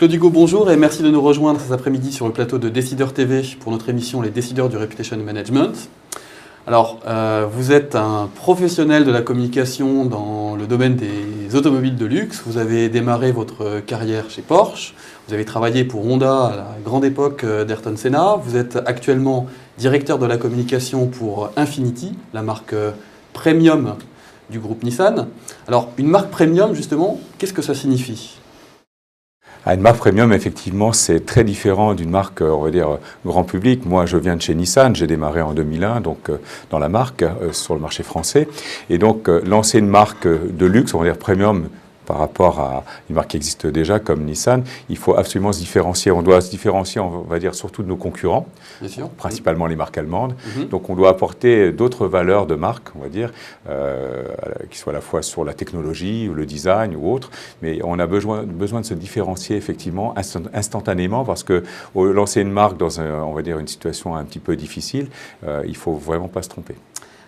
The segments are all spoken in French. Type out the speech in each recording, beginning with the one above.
Claude Hugo, bonjour et merci de nous rejoindre cet après-midi sur le plateau de Décideur TV pour notre émission Les Décideurs du Reputation Management. Alors, vous êtes un professionnel de la communication dans le domaine des automobiles de luxe. Vous avez démarré votre carrière chez Porsche. Vous avez travaillé pour Honda à la grande époque d'Ayrton Senna. Vous êtes actuellement directeur de la communication pour Infiniti, la marque premium du groupe Nissan. Alors, une marque premium, justement, qu'est-ce que ça signifie ? Une marque premium, effectivement, c'est très différent d'une marque, on va dire, grand public. Moi, je viens de chez Nissan, j'ai démarré en 2001, donc dans la marque, sur le marché français. Et donc, lancer une marque de luxe, on va dire premium, par rapport à une marque qui existe déjà comme Nissan, il faut absolument se différencier. On doit se différencier, on va dire, surtout de nos concurrents, principalement les marques allemandes. Donc on doit apporter d'autres valeurs de marque, on va dire, qui soient à la fois sur la technologie, ou le design ou autre. Mais on a besoin de se différencier effectivement instantanément parce que lancer une marque dans, on va dire, une situation un petit peu difficile, il ne faut vraiment pas se tromper.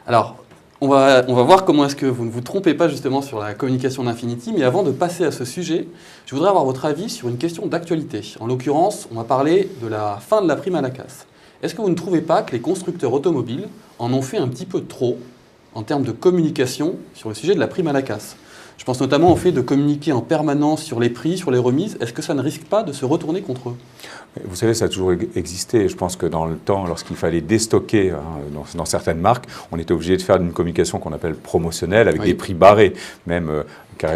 Alors, on va voir comment est-ce que vous ne vous trompez pas justement sur la communication d'Infiniti, mais avant de passer à ce sujet, je voudrais avoir votre avis sur une question d'actualité. En l'occurrence, on va parler de la fin de la prime à la casse. Est-ce que vous ne trouvez pas que les constructeurs automobiles en ont fait un petit peu trop en termes de communication sur le sujet de la prime à la casse ? Je pense notamment au fait de communiquer en permanence sur les prix, sur les remises. Est-ce que ça ne risque pas de se retourner contre eux ? Vous savez, ça a toujours existé. Je pense que dans le temps, lorsqu'il fallait déstocker dans certaines marques, on était obligé de faire une communication qu'on appelle promotionnelle, avec des prix barrés, même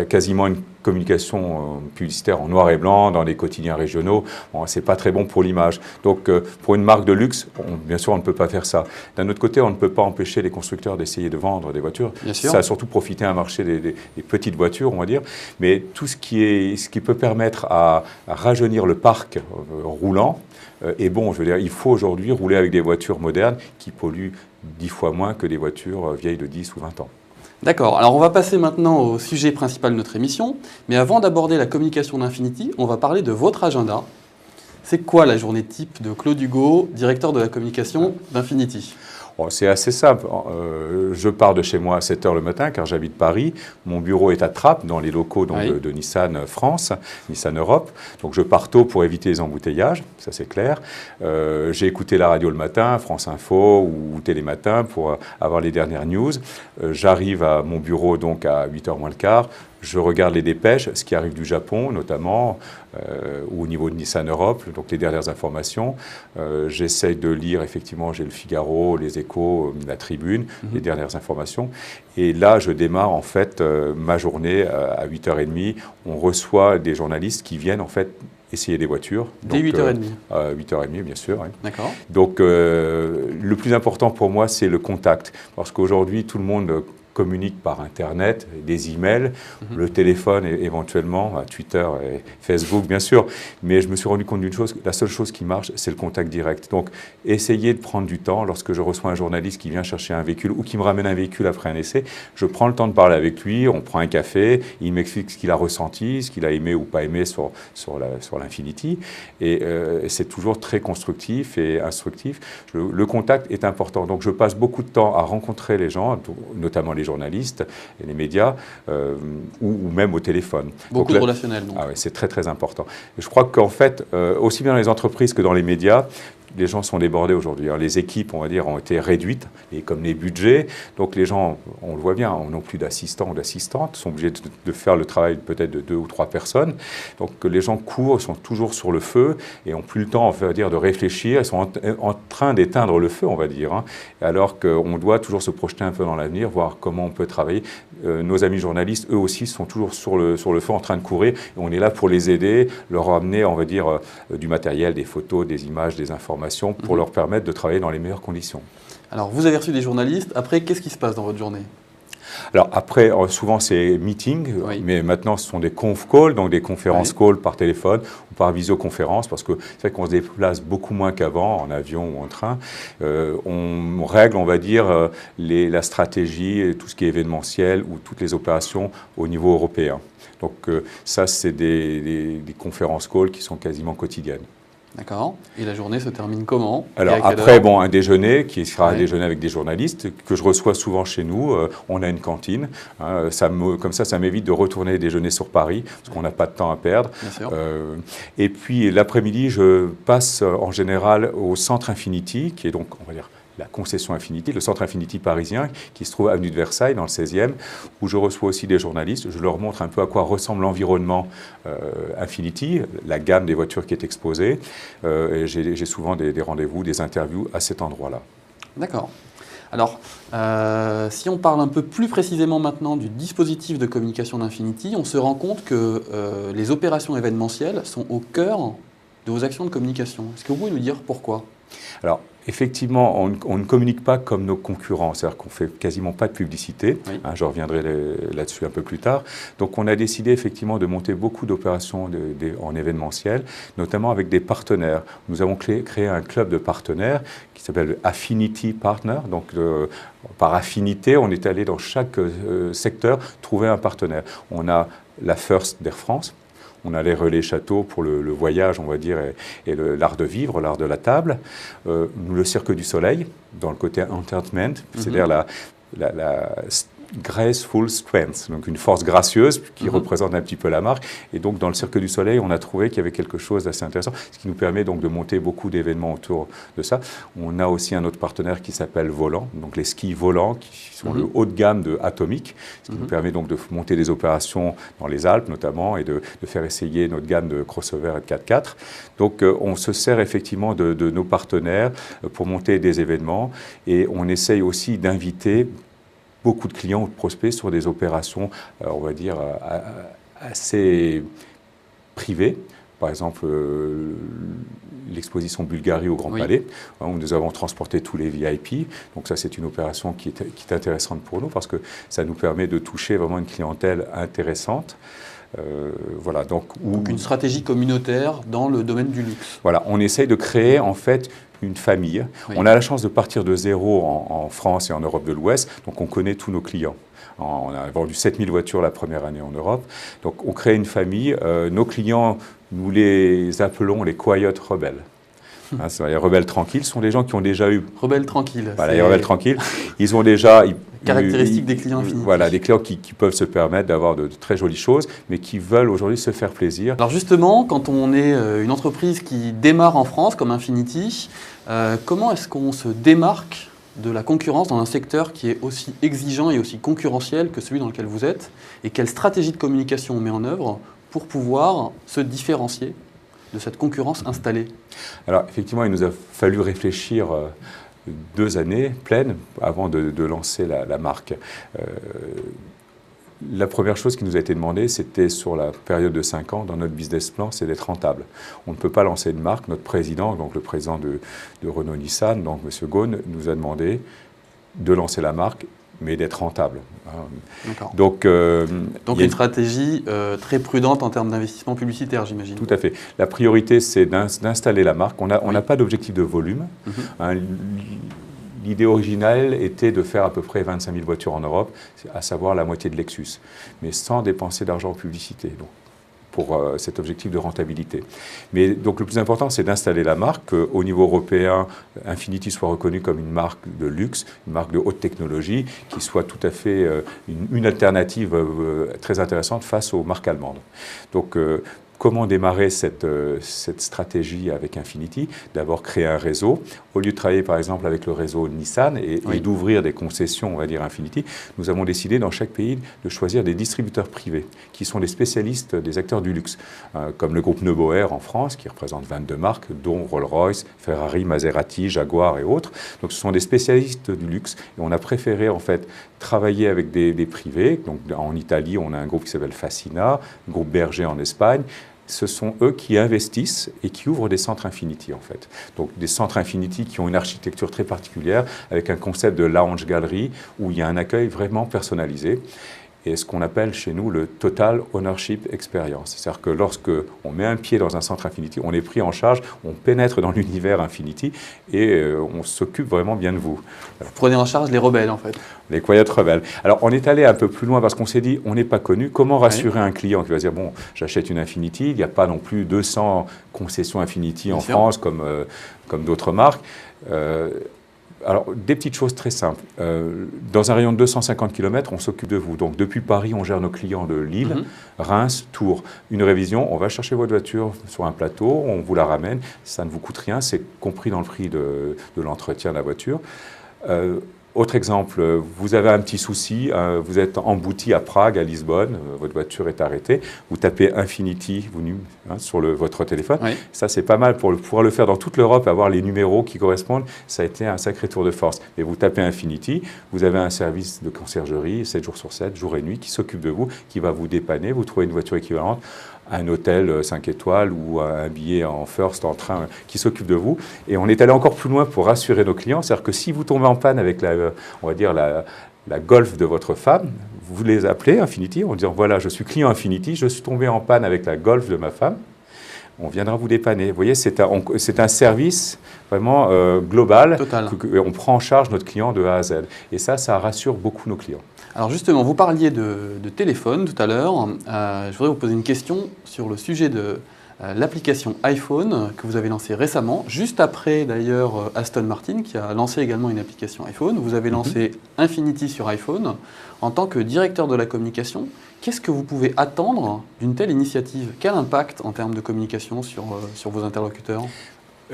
quasiment une communication publicitaire en noir et blanc dans les quotidiens régionaux. Bon, c'est pas très bon pour l'image. Donc, pour une marque de luxe, bien sûr, on ne peut pas faire ça. D'un autre côté, on ne peut pas empêcher les constructeurs d'essayer de vendre des voitures. Ça a surtout profité à un marché des petites voitures, on va dire. Mais tout ce qui peut permettre à rajeunir le parc roulant est bon. Je veux dire, il faut aujourd'hui rouler avec des voitures modernes qui polluent 10 fois moins que des voitures vieilles de 10 ou 20 ans. D'accord, alors on va passer maintenant au sujet principal de notre émission, mais avant d'aborder la communication d'Infiniti, on va parler de votre agenda. C'est quoi la journée type de Claude Hugo, directeur de la communication d'Infiniti ? C'est assez simple. Je pars de chez moi à 7 h le matin car j'habite Paris. Mon bureau est à Trappes, dans les locaux de Nissan France, Nissan Europe. Donc je pars tôt pour éviter les embouteillages, ça c'est clair. J'ai écouté la radio le matin, France Info ou Télématin pour avoir les dernières news. J'arrive à mon bureau donc à 8 h moins le quart. Je regarde les dépêches, ce qui arrive du Japon notamment, ou au niveau de Nissan Europe, donc les dernières informations. J'essaye de lire, effectivement, j'ai le Figaro, les Échos, la Tribune, les dernières informations. Et là, je démarre en fait ma journée à 8 h 30. On reçoit des journalistes qui viennent en fait essayer des voitures. Dès 8 h 30 8 h 30, bien sûr. Oui. D'accord. Donc, le plus important pour moi, c'est le contact. Parce qu'aujourd'hui, tout le monde communique par Internet, des emails, le téléphone éventuellement, Twitter et Facebook bien sûr, mais je me suis rendu compte d'une chose, la seule chose qui marche, c'est le contact direct. Donc, essayez de prendre du temps lorsque je reçois un journaliste qui vient chercher un véhicule ou qui me ramène un véhicule après un essai, je prends le temps de parler avec lui, on prend un café, il m'explique ce qu'il a ressenti, ce qu'il a aimé ou pas aimé sur l'Infiniti, et c'est toujours très constructif et instructif. Le contact est important, donc je passe beaucoup de temps à rencontrer les gens, notamment les journalistes et les médias, ou même au téléphone. Beaucoup de relationnel. Donc. Ah ouais, c'est très très important. Et je crois qu'en fait, aussi bien dans les entreprises que dans les médias, les gens sont débordés aujourd'hui. Les équipes, on va dire, ont été réduites, et comme les budgets. Donc les gens, on le voit bien, n'ont plus d'assistants ou d'assistantes, sont obligés de faire le travail peut-être de 2 ou 3 personnes. Donc les gens courent, sont toujours sur le feu et n'ont plus le temps, on va dire, de réfléchir. Ils sont en train d'éteindre le feu, on va dire. Alors qu'on doit toujours se projeter un peu dans l'avenir, voir comment on peut travailler. Nos amis journalistes, eux aussi, sont toujours sur le feu, en train de courir. Et on est là pour les aider, leur amener, on va dire, du matériel, des photos, des images, des informations, pour leur permettre de travailler dans les meilleures conditions. Alors, vous avez reçu des journalistes. Après, qu'est-ce qui se passe dans votre journée ? Alors après, souvent c'est meeting, mais maintenant ce sont des conf calls, donc des conférences calls par téléphone ou par visioconférence, parce que c'est vrai qu'on se déplace beaucoup moins qu'avant, en avion ou en train. On règle, on va dire, la stratégie, tout ce qui est événementiel ou toutes les opérations au niveau européen. Donc ça, c'est des conférences calls qui sont quasiment quotidiennes. D'accord. Et la journée se termine comment? Alors après, bon, un déjeuner qui sera un déjeuner avec des journalistes que je reçois souvent chez nous. On a une cantine. Hein, comme ça m'évite de retourner déjeuner sur Paris parce qu'on n'a pas de temps à perdre. Bien sûr. Et puis l'après-midi, je passe en général au centre Infinity, qui est donc, on va dire, la concession Infinity, le centre Infinity parisien, qui se trouve avenue de Versailles, dans le 16e, où je reçois aussi des journalistes. Je leur montre un peu à quoi ressemble l'environnement Infinity, la gamme des voitures qui est exposée. Et j'ai souvent des rendez-vous, des interviews à cet endroit-là. D'accord. Alors, si on parle un peu plus précisément maintenant du dispositif de communication d'Infinity, on se rend compte que les opérations événementielles sont au cœur de vos actions de communication. Est-ce que vous pouvez nous dire pourquoi ? Alors, effectivement, on ne communique pas comme nos concurrents, c'est-à-dire qu'on ne fait quasiment pas de publicité. Oui. Hein, je reviendrai là-dessus un peu plus tard. Donc, on a décidé effectivement de monter beaucoup d'opérations en événementiel, notamment avec des partenaires. Nous avons créé un club de partenaires qui s'appelle Affinity Partner. Donc, par affinité, on est allé dans chaque secteur trouver un partenaire. On a la First d'Air France. On a les relais châteaux pour le voyage, on va dire, et l'art de vivre, l'art de la table. Le Cirque du Soleil, dans le côté entertainment, c'est-à-dire la graceful strength, donc une force gracieuse qui représente un petit peu la marque. Et donc, dans le Cirque du Soleil, on a trouvé qu'il y avait quelque chose d'assez intéressant, ce qui nous permet donc de monter beaucoup d'événements autour de ça. On a aussi un autre partenaire qui s'appelle Volant, donc les skis volants, qui sont le haut de gamme de Atomic, ce qui nous permet donc de monter des opérations dans les Alpes notamment et de faire essayer notre gamme de crossover et de 4x4. Donc, on se sert effectivement de nos partenaires pour monter des événements et on essaye aussi d'inviter beaucoup de clients ou de prospects sur des opérations, on va dire, assez privées. Par exemple, l'exposition Bulgarie au Grand Palais, où nous avons transporté tous les VIP. Donc ça, c'est une opération qui est intéressante pour nous parce que ça nous permet de toucher vraiment une clientèle intéressante. Voilà, donc une stratégie communautaire dans le domaine du luxe. Voilà, on essaye de créer en fait une famille. Oui. On a la chance de partir de zéro en France et en Europe de l'Ouest, donc on connaît tous nos clients. On a vendu 7000 voitures la première année en Europe. Donc on crée une famille. Nos clients, nous les appelons les quiet rebelles. Hein, les rebelles tranquilles sont des gens qui ont déjà eu... Rebelles tranquilles. Voilà, les rebelles tranquilles. Ils ont déjà... Caractéristiques des clients Infinity. Voilà, des clients qui peuvent se permettre d'avoir de très jolies choses, mais qui veulent aujourd'hui se faire plaisir. Alors justement, quand on est une entreprise qui démarre en France, comme Infinity, comment est-ce qu'on se démarque de la concurrence dans un secteur qui est aussi exigeant et aussi concurrentiel que celui dans lequel vous êtes? Et quelle stratégie de communication on met en œuvre pour pouvoir se différencier de cette concurrence installée? Alors effectivement, il nous a fallu réfléchir 2 années pleines avant de lancer la marque. La première chose qui nous a été demandée, c'était sur la période de 5 ans, dans notre business plan, c'est d'être rentable. On ne peut pas lancer une marque. Notre président, donc le président de Renault-Nissan, donc M. Ghosn, nous a demandé de lancer la marque, mais d'être rentable. Donc une stratégie très prudente en termes d'investissement publicitaire, j'imagine. Tout à fait. La priorité, c'est d'installer la marque. On n'a pas d'objectif de volume. L'idée originale était de faire à peu près 25 000 voitures en Europe, à savoir la moitié de Lexus, mais sans dépenser d'argent en publicité. Donc, pour cet objectif de rentabilité. Mais donc le plus important, c'est d'installer la marque, qu'au niveau européen, Infinity soit reconnu comme une marque de luxe, une marque de haute technologie, qui soit tout à fait une alternative très intéressante face aux marques allemandes. Donc, comment démarrer cette stratégie avec Infinity? D'abord, créer un réseau. Au lieu de travailler, par exemple, avec le réseau Nissan et d'ouvrir des concessions, on va dire, Infinity, nous avons décidé, dans chaque pays, de choisir des distributeurs privés, qui sont des spécialistes des acteurs du luxe, comme le groupe Neuboer en France, qui représente 22 marques, dont Rolls-Royce, Ferrari, Maserati, Jaguar et autres. Donc, ce sont des spécialistes du luxe. Et on a préféré, en fait, travailler avec des privés. Donc, en Italie, on a un groupe qui s'appelle Fascina, un groupe Berger en Espagne. Ce sont eux qui investissent et qui ouvrent des centres Infinity, en fait. Donc, des centres Infinity qui ont une architecture très particulière, avec un concept de lounge galerie, où il y a un accueil vraiment personnalisé. et ce qu'on appelle chez nous le Total Ownership Experience. C'est-à-dire que lorsque on met un pied dans un centre Infinity, on est pris en charge, on pénètre dans l'univers Infinity et on s'occupe vraiment bien de vous. Vous prenez en charge les rebelles en fait. Les Quiet Rebels. Alors on est allé un peu plus loin parce qu'on s'est dit, on n'est pas connu, comment rassurer un client qui va dire, bon, j'achète une Infinity, il n'y a pas non plus 200 concessions Infinity en France comme d'autres marques. Alors, des petites choses très simples. Dans un rayon de 250 km, on s'occupe de vous. Donc, depuis Paris, on gère nos clients de Lille, Reims, Tours. Une révision, on va chercher votre voiture sur un plateau, on vous la ramène. Ça ne vous coûte rien, c'est compris dans le prix de l'entretien de la voiture. Autre exemple, vous avez un petit souci, vous êtes embouti à Prague, à Lisbonne, votre voiture est arrêtée, vous tapez Infinity sur votre téléphone. Oui. Ça, c'est pas mal pour pouvoir le faire dans toute l'Europe, avoir les numéros qui correspondent. Ça a été un sacré tour de force. Et vous tapez Infinity, vous avez un service de conciergerie, 7 jours sur 7, jour et nuit, qui s'occupe de vous, qui va vous dépanner, vous trouvez une voiture équivalente, un hôtel 5 étoiles ou un billet en first, en train, qui s'occupe de vous. Et on est allé encore plus loin pour rassurer nos clients. C'est-à-dire que si vous tombez en panne avec on va dire la Golf de votre femme, vous les appelez Infinity en disant, voilà, je suis client Infinity, je suis tombé en panne avec la Golf de ma femme. On viendra vous dépanner. Vous voyez, c'est un service vraiment global. Total. On prend en charge notre client de A à Z. Et ça rassure beaucoup nos clients. Alors justement, vous parliez de téléphone tout à l'heure. Je voudrais vous poser une question sur le sujet de l'application iPhone que vous avez lancée récemment, juste après d'ailleurs Aston Martin qui a lancé également une application iPhone. Vous avez lancé Infinity sur iPhone. En tant que directeur de la communication, qu'est-ce que vous pouvez attendre d'une telle initiative? Quel impact en termes de communication sur vos interlocuteurs?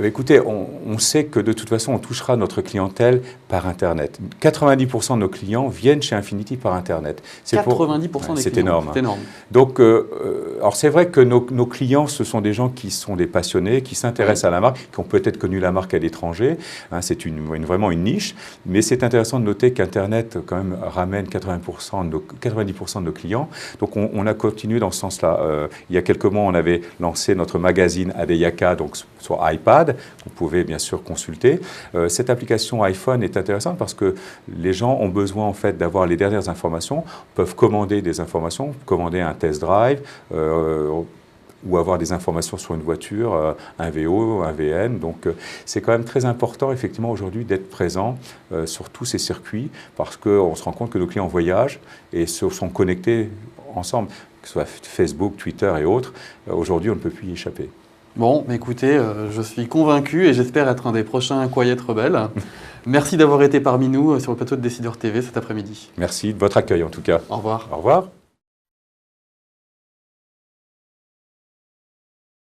Écoutez, on sait que de toute façon, on touchera notre clientèle par Internet. 90% de nos clients viennent chez Infinity par Internet. 90% des clients, c'est énorme. C'est énorme. Donc, alors c'est vrai que nos clients, ce sont des gens qui sont des passionnés, qui s'intéressent à la marque, qui ont peut-être connu la marque à l'étranger. C'est vraiment une niche. Mais c'est intéressant de noter qu'Internet, quand même, ramène 90% de nos clients. Donc, on a continué dans ce sens-là. Il y a quelques mois, on avait lancé notre magazine Adeyaka, donc sur iPad. Vous pouvez bien sûr consulter. Cette application iPhone est intéressante parce que les gens ont besoin en fait d'avoir les dernières informations, peuvent commander des informations, commander un test drive ou avoir des informations sur une voiture, un VO, un VN. Donc c'est quand même très important effectivement aujourd'hui d'être présent sur tous ces circuits parce qu'on se rend compte que nos clients voyagent et se sont connectés ensemble, que ce soit Facebook, Twitter et autres. Aujourd'hui, on ne peut plus y échapper. Bon, écoutez, je suis convaincu et j'espère être un des prochains Quiet Rebels. Merci d'avoir été parmi nous sur le plateau de Décideur TV cet après-midi. Merci de votre accueil en tout cas. Au revoir. Au revoir.